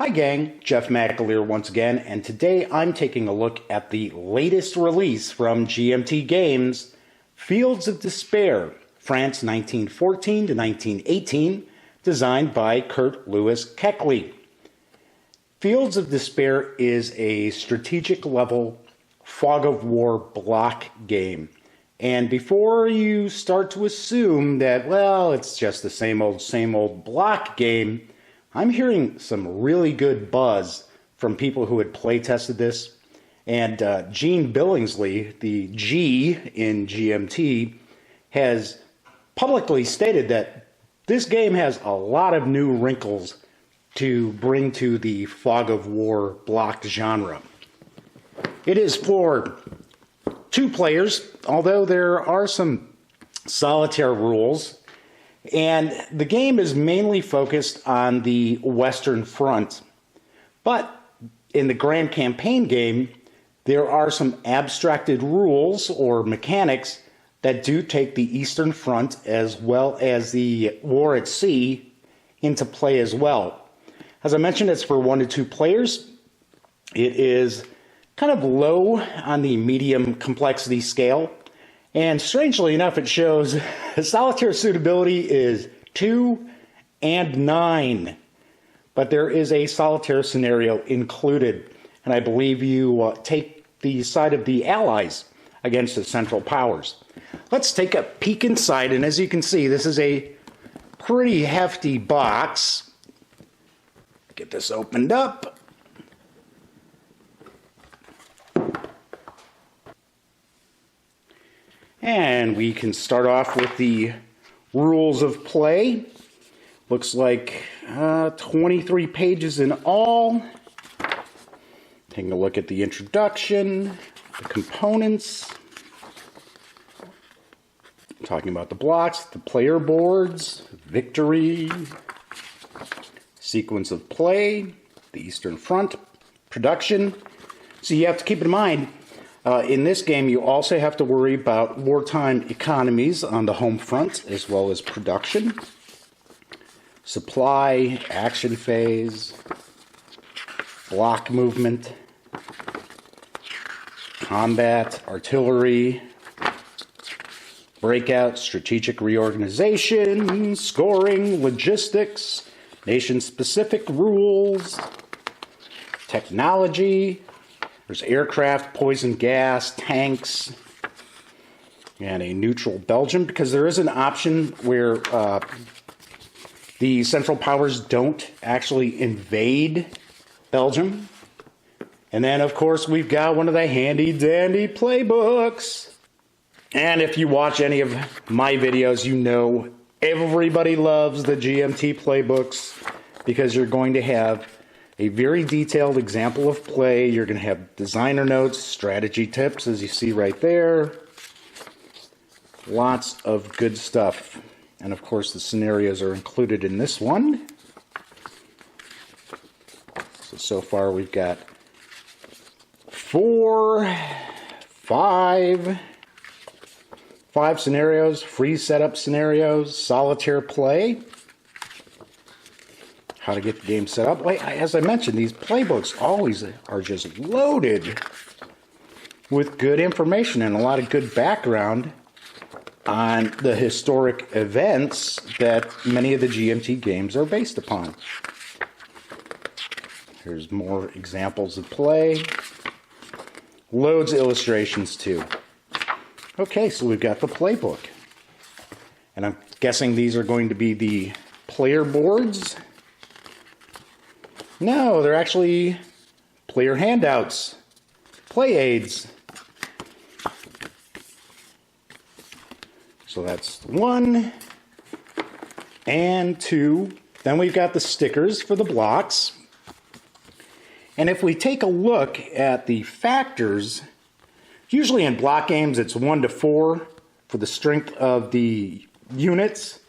Hi gang, Jeff McAleer once again, and today I'm taking a look at the latest release from GMT Games, Fields of Despair, France 1914 to 1918, designed by Kurt Lewis Keckley. Fields of Despair is a strategic level fog of war block game. And before you start to assume that, well, it's just the same old block game, I'm hearing some really good buzz from people who had play tested this. And Gene Billingsley, the G in GMT, has publicly stated that this game has a lot of new wrinkles to bring to the fog of war block genre. It is for 2 players, although there are some solitaire rules. And the game is mainly focused on the Western Front. But in the Grand Campaign game, there are some abstracted rules or mechanics that do take the Eastern Front as well as the war at sea into play as well. As I mentioned, it's for 1 to 2 players. It is kind of low on the medium complexity scale. And strangely enough, it shows solitaire suitability is 2 and 9. But there is a solitaire scenario included. And I believe you take the side of the Allies against the Central Powers. Let's take a peek inside. And as you can see, this is a pretty hefty box. Get this opened up. And we can start off with the rules of play. Looks like 23 pages in all. Taking a look at the introduction, the components. Talking about the blocks, the player boards, victory, sequence of play, the Eastern Front, production. So you have to keep in mind, in this game, you also have to worry about wartime economies on the home front, as well as production, supply, action phase, block movement, combat, artillery, breakout, strategic reorganization, scoring, logistics, nation-specific rules, technology. There's aircraft, poison gas, tanks, and a neutral Belgium, because there is an option where the Central Powers don't actually invade Belgium. And then, of course, we've got one of the handy-dandy playbooks. And if you watch any of my videos, you know everybody loves the GMT playbooks, because you're going to have a very detailed example of play. You're going to have designer notes, strategy tips, as you see right there. Lots of good stuff. And of course, the scenarios are included in this one. So far we've got 5 scenarios, free setup scenarios, solitaire play. How to get the game set up. As I mentioned, these playbooks always are just loaded with good information and a lot of good background on the historic events that many of the GMT games are based upon. Here's more examples of play. Loads of illustrations too. Okay, so we've got the playbook. And I'm guessing these are going to be the player boards. No, they're actually player handouts, play aids. So that's 1 and 2. Then we've got the stickers for the blocks. And if we take a look at the factors, usually in block games it's 1 to 4 for the strength of the units.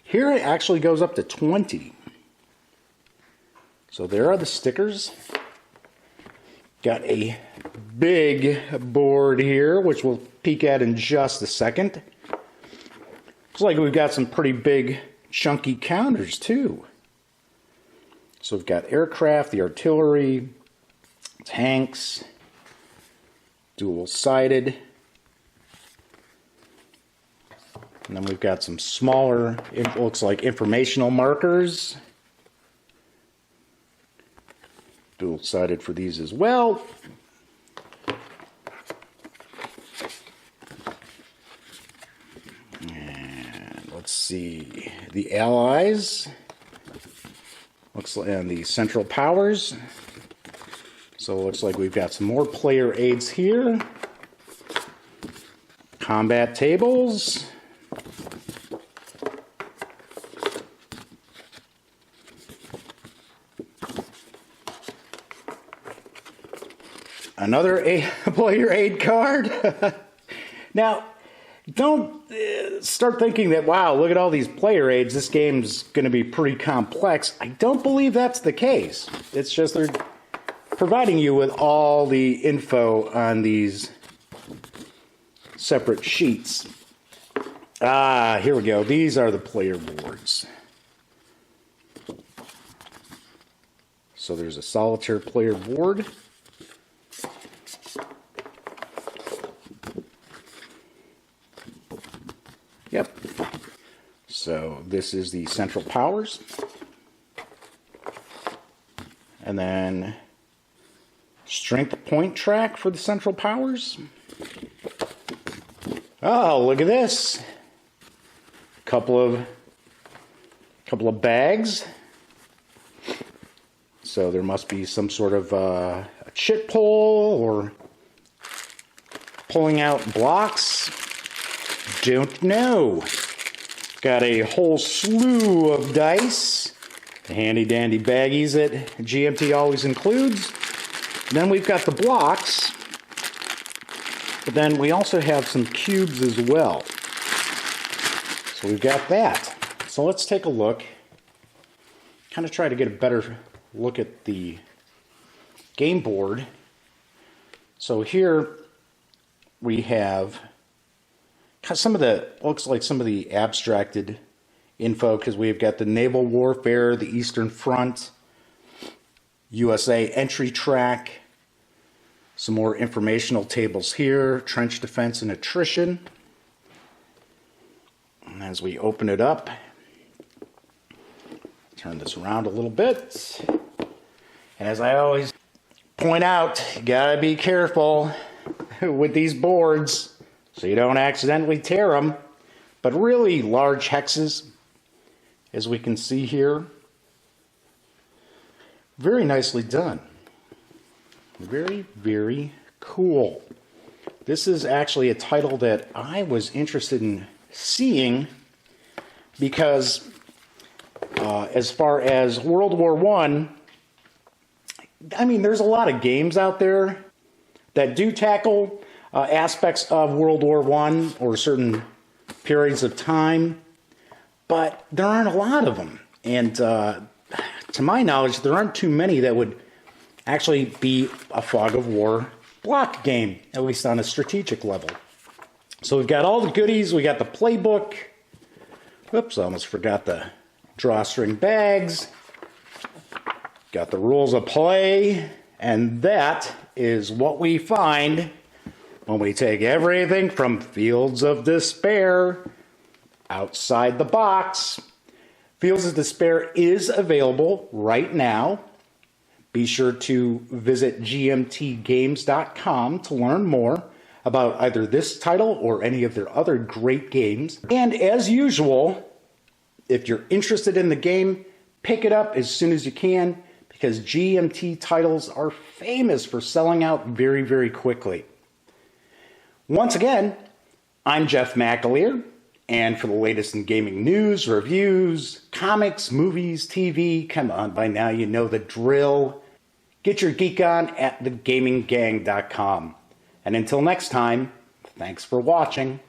Here it actually goes up to 20. So there are the stickers. Got a big board here, which we'll peek at in just a second. Looks like we've got some pretty big, chunky counters too. So So we've got aircraft, the artillery, tanks, dual-sided. And then we've got some smaller, it looks like informational markers. Dual-sided for these as well. And let's see, the Allies. Looks like, and the Central Powers. So it looks like we've got some more player aids here. Combat tables. Another player aid card. Now, don't start thinking that, wow, look at all these player aids, this game's going to be pretty complex. I don't believe that's the case. It's just they're providing you with all the info on these separate sheets. Ah, here we go. These are the player boards. So there's a solitaire player board. Yep. So this is the Central Powers. And then strength point track for the Central Powers. Oh, look at this. Couple of bags. So there must be some sort of a chit pull or pulling out blocks. Don't know. Got a whole slew of dice. The handy dandy baggies that GMT always includes. Then we've got the blocks. But then we also have some cubes as well. So we've got that. So let's take a look. Kind of try to get a better look at the game board. So here we have some of the, looks like some of the abstracted info, because we've got the naval warfare, the Eastern Front, USA entry track, some more informational tables here, trench defense and attrition. And as we open it up, turn this around a little bit. And as I always point out, you gotta be careful with these boards so you don't accidentally tear them. But really large hexes, as we can see here. Very nicely done. Very, very cool. This is actually a title that I was interested in seeing because as far as World War I mean, there's a lot of games out there that do tackle aspects of World War I or certain periods of time, but there aren't a lot of them. And to my knowledge, there aren't too many that would actually be a fog of war block game, at least on a strategic level. So we've got all the goodies. We got the playbook. Oops, I almost forgot the drawstring bags. Got the rules of play. And that is what we find when we take everything from Fields of Despair outside the box. Fields of Despair is available right now. Be sure to visit gmtgames.com to learn more about either this title or any of their other great games. And as usual, if you're interested in the game, pick it up as soon as you can, because GMT titles are famous for selling out very, very quickly. Once again, I'm Jeff McAleer, and for the latest in gaming news, reviews, comics, movies, TV, come on, by now you know the drill. Get your geek on at thegaminggang.com. And until next time, thanks for watching.